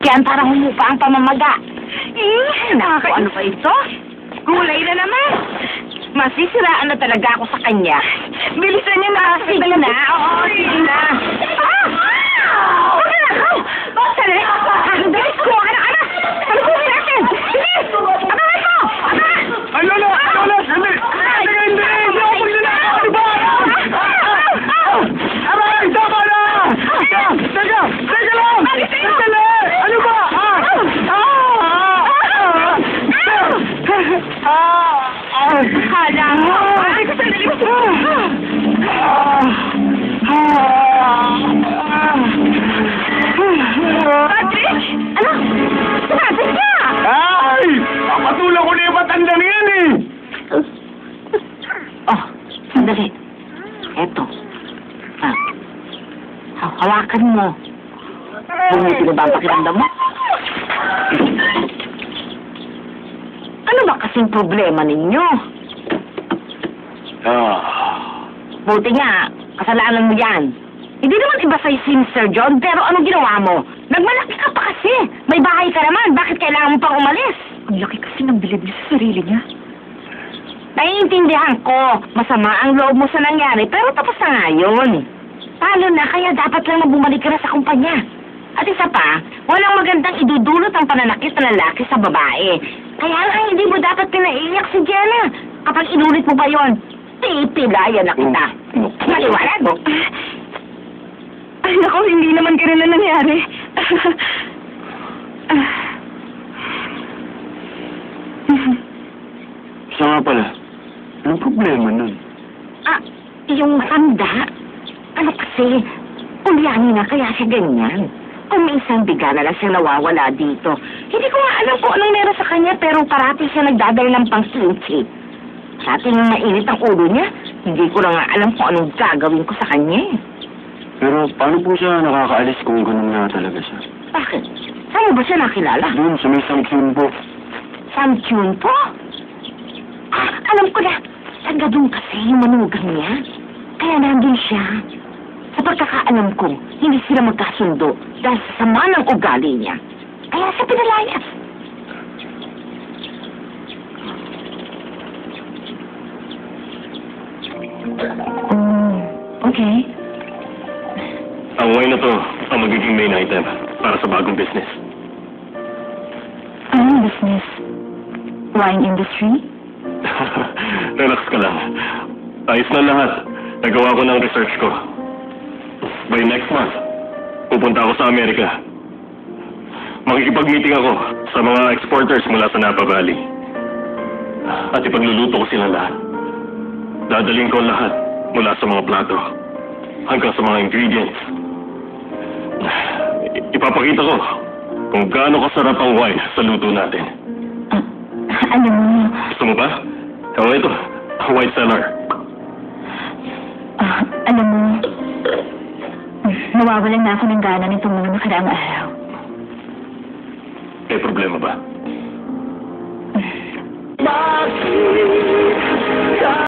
yan para humupa ang pamamaga. Naku, ano pa ito? Gulay na naman. Masisiraan na talaga ako sa kanya. Bilisan niyo na. Sige na. Oo, sige na. Huwag na ako. Sandali. Bilis, kuha ka ng anak. Salukuhin natin. Bilis. Abangan mo. Abangan. Lola! Sandali! Hindi! Hindi ako magnanakaw! Ano ba? Aray! Tama na! Teka lang! Sandali! Ano ba? Hala mo. Ay, sandali mo. Patrick! Ano? Sinabi niya! Ay! Papatulang ko na yung matanda na yan eh! Oh, sandali. Eto. Hawakan mo. Bumiti na ba ang pakiramdam mo? Ano ba kasing problema ninyo? Buti nga, kasalanan mo yan. Hindi naman iba sa'yo si Mr. John, pero anong ginawa mo? Nagmalaki ka pa kasi. May bahay ka naman. Bakit kailangan mo pang umalis? Ang laki kasi ng bilib niya sa sarili niya. Naiintindihan ko. Masama ang loob mo sa nangyari, pero tapos na nga yun. Talo na, kaya dapat lang na bumalik ka na sa kumpanya. At isa pa, walang magandang idudulot ang pananakit ng lalaki sa babae. Kaya nga hindi mo dapat pinaiiyak si Jenna. Kapag inulit mo pa yun, pipilayan na kita. Maliwanag mo. Ay, naku, hindi naman ganun na nangyari. Siya nga pala. Anong problema nun? Yung matanda. Ano kasi, ulyanin na kaya siya ganyan. Kung minsan biga na lang siya nawawala dito. Hindi ko nga alam kung anong meron sa kanya, pero parati siya nagdadala ng pang-kimchi. Sa ating mainit ang ulo niya, hindi ko na nga alam kung anong gagawin ko sa kanya eh. Pero paano po siya nakakaalis kung ganun nga talaga siya? Bakit? Saan mo ba siya nakilala? Doon, sa may Samsung po. Samchun po? Alam ko na, taga doon kasi yung manugang niya. Kaya nandun siya. Sa pagkakaalam ko, hindi sila magkasundo dahil sa sama ng ugali niya. Kaya siya pinalayas. Okay. Ang wine na to, ang magiging main item para sa bagong business. Anong business? Wine industry? Relax ka lang. Ayos na lahat. Nagawa ko ng research ko. By next month, pupunta ako sa Amerika. Makikipag-meeting ako sa mga exporters mula sa Napa Valley. At ipagluluto ko sila lahat. Dadaling ko lahat mula sa mga plato hanggang sa mga ingredients. Ipapakita ko kung gaano kasarap ang wine sa luto natin. Alam mo, Gusto mo ba? Ito, white cellar. alam mo, nawawalan na ako ng gana nitong mga nakaraang araw. May problema ba? Bakit